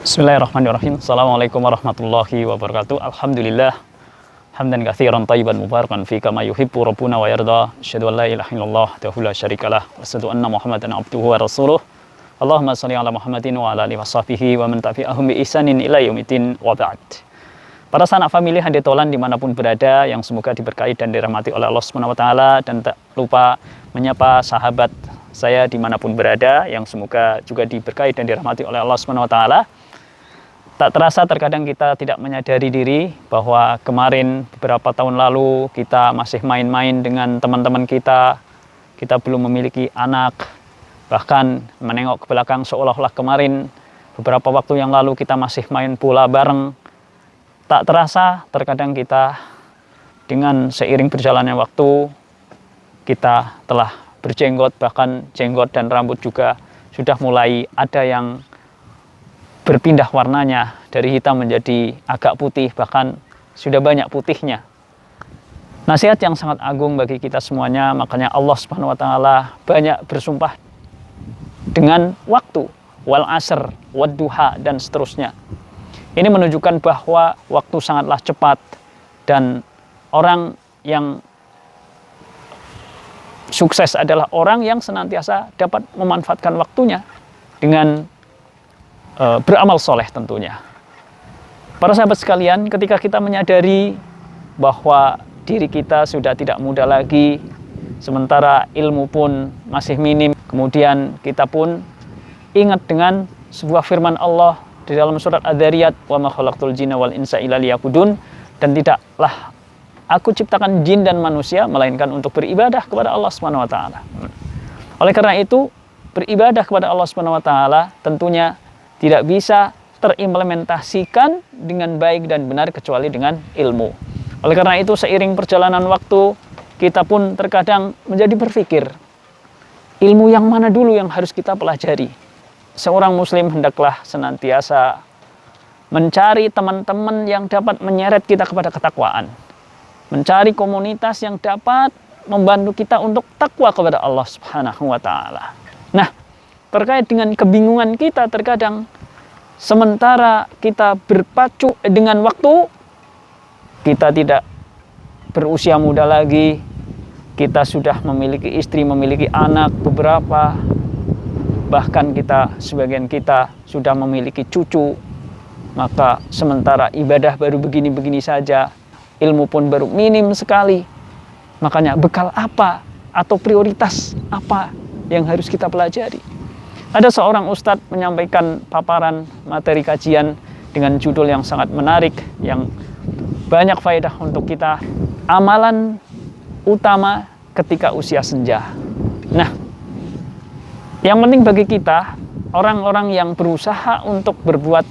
Bismillahirrahmanirrahim. Assalamualaikum warahmatullahi wabarakatuh. Alhamdulillah hamdan katsiran thayyiban mubarakan fi kama yuhibbu rabbuna wa yarda. Asyhadu an la ilaha illallah wahdahu la syarikalah wa asyhadu anna Muhammadan abduhu wa rasuluh. Allahumma shalli ala Muhammadin wa ala alihi washabihi wa man tabi'ahum bi ihsanin ila yaumiddin wa ba'd. Para sanak famili Handetolan dimanapun berada yang semoga diberkahi dan dirahmati oleh Allah Subhanahu wa taala, dan tak lupa menyapa sahabat saya dimanapun berada yang semoga juga diberkahi dan dirahmati oleh Allah Subhanahu wa taala. Tak terasa terkadang kita tidak menyadari diri bahwa kemarin beberapa tahun lalu kita masih main-main dengan teman-teman kita belum memiliki anak, bahkan menengok ke belakang seolah-olah kemarin beberapa waktu yang lalu kita masih main bola bareng. Tak terasa terkadang kita dengan seiring berjalannya waktu kita telah berjenggot, bahkan jenggot dan rambut juga sudah mulai ada yang berpindah warnanya dari hitam menjadi agak putih, bahkan sudah banyak putihnya. Nasihat yang sangat agung bagi kita semuanya, makanya Allah Subhanahu wa taala banyak bersumpah dengan waktu, wal asr, wad duha, dan seterusnya. Ini menunjukkan bahwa waktu sangatlah cepat, dan orang yang sukses adalah orang yang senantiasa dapat memanfaatkan waktunya dengan beramal soleh tentunya. Para sahabat sekalian, ketika kita menyadari bahwa diri kita sudah tidak muda lagi, sementara ilmu pun masih minim, kemudian kita pun ingat dengan sebuah firman Allah di dalam surat Adz-Dzariyat, wa ma khalaqtul jinna wal insa illa liya'budun, dan tidaklah aku ciptakan jin dan manusia melainkan untuk beribadah kepada Allah Subhanahu wa taala. Oleh karena itu, beribadah kepada Allah Subhanahu wa taala tentunya tidak bisa terimplementasikan dengan baik dan benar kecuali dengan ilmu. Oleh karena itu, seiring perjalanan waktu, kita pun terkadang menjadi berpikir, ilmu yang mana dulu yang harus kita pelajari? Seorang muslim hendaklah senantiasa mencari teman-teman yang dapat menyeret kita kepada ketakwaan, mencari komunitas yang dapat membantu kita untuk takwa kepada Allah Subhanahu wa taala. Nah, terkait dengan kebingungan kita terkadang, sementara kita berpacu dengan waktu, kita tidak berusia muda lagi, kita sudah memiliki istri, memiliki anak beberapa, bahkan sebagian kita sudah memiliki cucu, maka sementara ibadah baru begini-begini saja, ilmu pun baru minim sekali. Makanya bekal apa atau prioritas apa yang harus kita pelajari? Ada seorang ustadz menyampaikan paparan materi kajian dengan judul yang sangat menarik, yang banyak faedah untuk kita. Amalan utama ketika usia senja. Nah, yang penting bagi kita, orang-orang yang berusaha untuk berbuat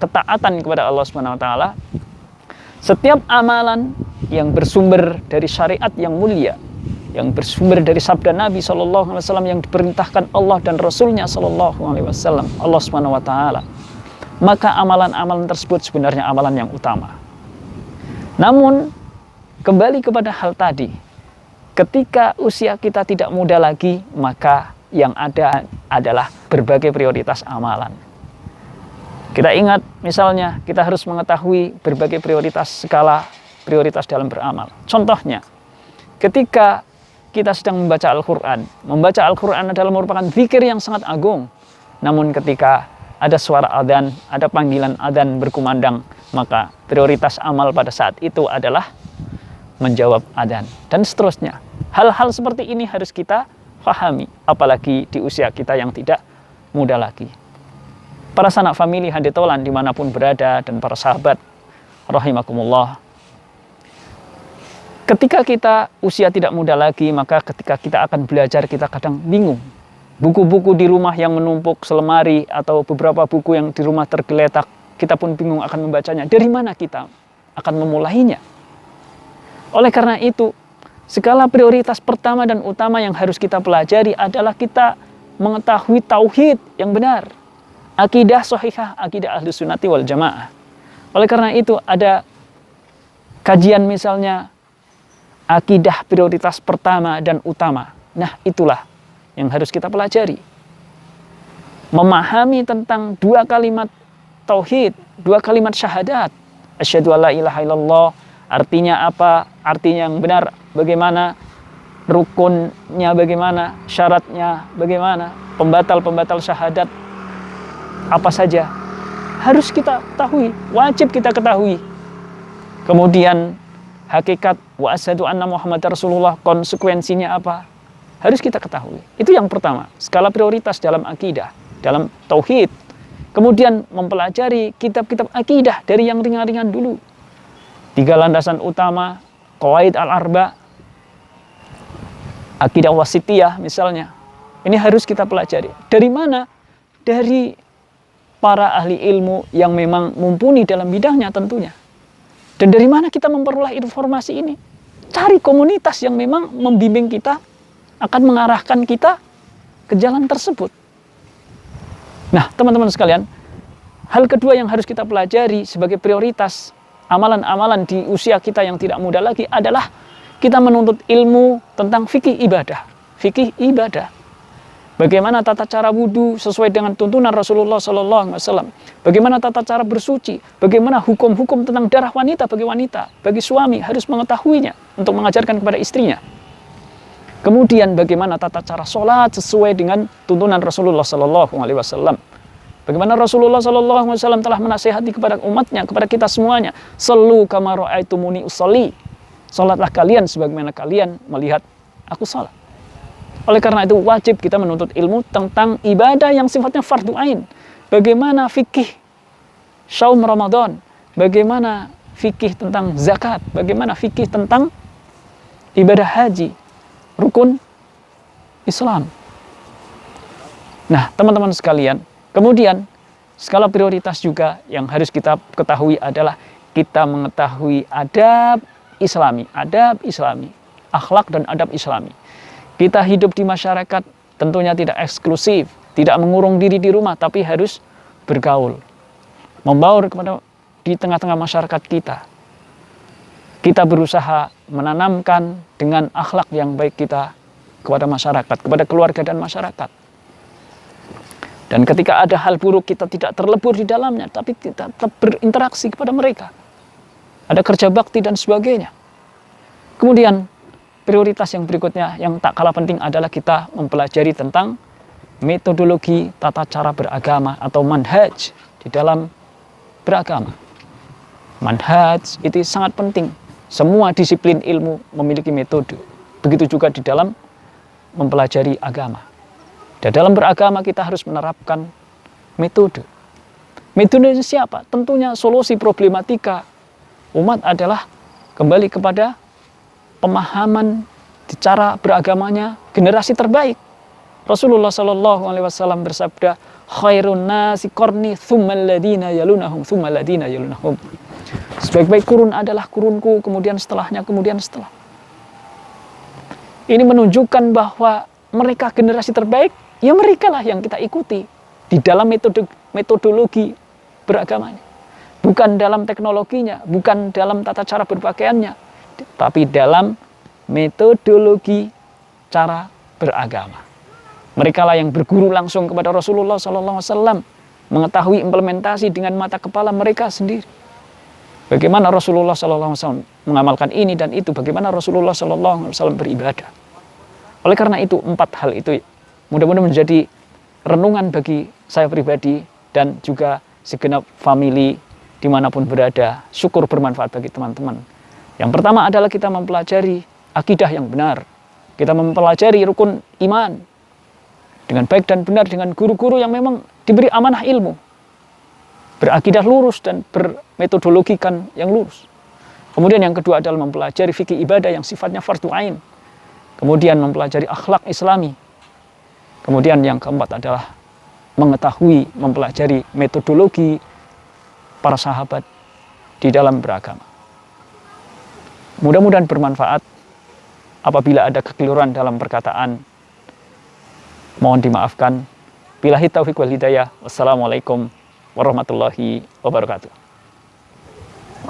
ketaatan kepada Allah Subhanahu wa taala, setiap amalan yang bersumber dari syariat yang mulia, yang bersumber dari sabda Nabi SAW yang diperintahkan Allah dan Rasulnya SAW, Allah Subhanahu wa taala, maka amalan-amalan tersebut sebenarnya amalan yang utama. Namun kembali kepada hal tadi, ketika usia kita tidak muda lagi, maka yang ada adalah berbagai prioritas amalan. Kita ingat, misalnya kita harus mengetahui berbagai skala prioritas dalam beramal. Contohnya, ketika kita sedang membaca Al-Quran adalah merupakan zikir yang sangat agung. Namun ketika ada suara adzan, ada panggilan adzan berkumandang, maka prioritas amal pada saat itu adalah menjawab adzan, dan seterusnya. Hal-hal seperti ini harus kita pahami, apalagi di usia kita yang tidak muda lagi. Para sanak famili Handetolan dimanapun berada, dan para sahabat rahimakumullah, ketika kita usia tidak muda lagi, maka ketika kita akan belajar, kita kadang bingung. Buku-buku di rumah yang menumpuk selemari, atau beberapa buku yang di rumah tergeletak, kita pun bingung akan membacanya. Dari mana kita akan memulainya? Oleh karena itu, skala prioritas pertama dan utama yang harus kita pelajari adalah kita mengetahui tauhid yang benar, akidah sahihah, akidah ahli sunnati wal jamaah. Oleh karena itu, ada kajian misalnya akidah prioritas pertama dan utama. Nah, itulah yang harus kita pelajari. Memahami tentang dua kalimat tauhid, 2 kalimat syahadat. Asyhadu alla ilaha illallah, artinya apa? Artinya yang benar bagaimana? Rukunnya bagaimana? Syaratnya bagaimana? Pembatal-pembatal syahadat apa saja? Harus kita ketahui, wajib kita ketahui. Kemudian hakikat wa asyhadu anna Muhammadar Rasulullah, konsekuensinya apa? Harus kita ketahui. Itu yang pertama, skala prioritas dalam akidah, dalam tauhid. Kemudian mempelajari kitab-kitab akidah dari yang ringan-ringan dulu. 3 landasan utama, qawaid al-arba, akidah wasitiyah misalnya. Ini harus kita pelajari. Dari mana? Dari para ahli ilmu yang memang mumpuni dalam bidangnya tentunya. Dan dari mana kita memperoleh informasi ini? Cari komunitas yang memang membimbing kita, akan mengarahkan kita ke jalan tersebut. Nah, teman-teman sekalian, hal kedua yang harus kita pelajari sebagai prioritas amalan-amalan di usia kita yang tidak muda lagi adalah kita menuntut ilmu tentang fikih ibadah. Fikih ibadah. Bagaimana tata cara wudhu sesuai dengan tuntunan Rasulullah SAW. Bagaimana tata cara bersuci. Bagaimana hukum-hukum tentang darah wanita bagi wanita. Bagi suami harus mengetahuinya untuk mengajarkan kepada istrinya. Kemudian bagaimana tata cara sholat sesuai dengan tuntunan Rasulullah SAW. Bagaimana Rasulullah SAW telah menasihati kepada umatnya, kepada kita semuanya. Sallu kama ra'aitumuni usolli. Sholatlah kalian sebagaimana kalian melihat aku sholat. Oleh karena itu wajib kita menuntut ilmu tentang ibadah yang sifatnya fardu ain. Bagaimana fikih saum Ramadan, bagaimana fikih tentang zakat, bagaimana fikih tentang ibadah haji, rukun Islam. Nah, teman-teman sekalian, kemudian skala prioritas juga yang harus kita ketahui adalah kita mengetahui adab Islami, akhlak dan adab Islami. Kita hidup di masyarakat tentunya tidak eksklusif, tidak mengurung diri di rumah, tapi harus bergaul, membaur kepada di tengah-tengah masyarakat kita. Kita berusaha menanamkan dengan akhlak yang baik kita kepada masyarakat, kepada keluarga dan masyarakat. Dan ketika ada hal buruk kita tidak terlebur di dalamnya, tapi kita tetap berinteraksi kepada mereka. Ada kerja bakti dan sebagainya. Kemudian prioritas yang berikutnya yang tak kalah penting adalah kita mempelajari tentang metodologi tata cara beragama atau manhaj di dalam beragama. Manhaj itu sangat penting. Semua disiplin ilmu memiliki metode. Begitu juga di dalam mempelajari agama. Dan dalam beragama kita harus menerapkan metode. Metodenya siapa? Tentunya solusi problematika umat adalah kembali kepada pemahaman di cara beragamanya generasi terbaik. Rasulullah SAW bersabda, khairun nasi qarni tsummal ladina yalunahum tsummal ladina yalunahum. Sebaik-baik kurun adalah kurunku, kemudian setelahnya, kemudian setelah. Ini menunjukkan bahwa mereka generasi terbaik, ya mereka lah yang kita ikuti di dalam metodologi beragamanya. Bukan dalam teknologinya, bukan dalam tata cara berpakaiannya, tapi dalam metodologi cara beragama. Mereka lah yang berguru langsung kepada Rasulullah SAW, mengetahui implementasi dengan mata kepala mereka sendiri. Bagaimana Rasulullah SAW mengamalkan ini dan itu, bagaimana Rasulullah SAW beribadah. Oleh karena itu, 4 hal itu mudah-mudahan menjadi renungan bagi saya pribadi dan juga segenap famili dimanapun berada. Syukur bermanfaat bagi teman-teman. Yang pertama adalah kita mempelajari akidah yang benar. Kita mempelajari rukun iman dengan baik dan benar dengan guru-guru yang memang diberi amanah ilmu. Berakidah lurus dan bermetodologikan yang lurus. Kemudian yang kedua adalah mempelajari fikih ibadah yang sifatnya fardu ain. Kemudian mempelajari akhlak Islami. Kemudian yang keempat adalah mengetahui, mempelajari metodologi para sahabat di dalam beragama. Mudah-mudahan bermanfaat. Apabila ada kekeliruan dalam perkataan, mohon dimaafkan. Billahi taufiq wal hidayah. Wassalamualaikum warahmatullahi wabarakatuh.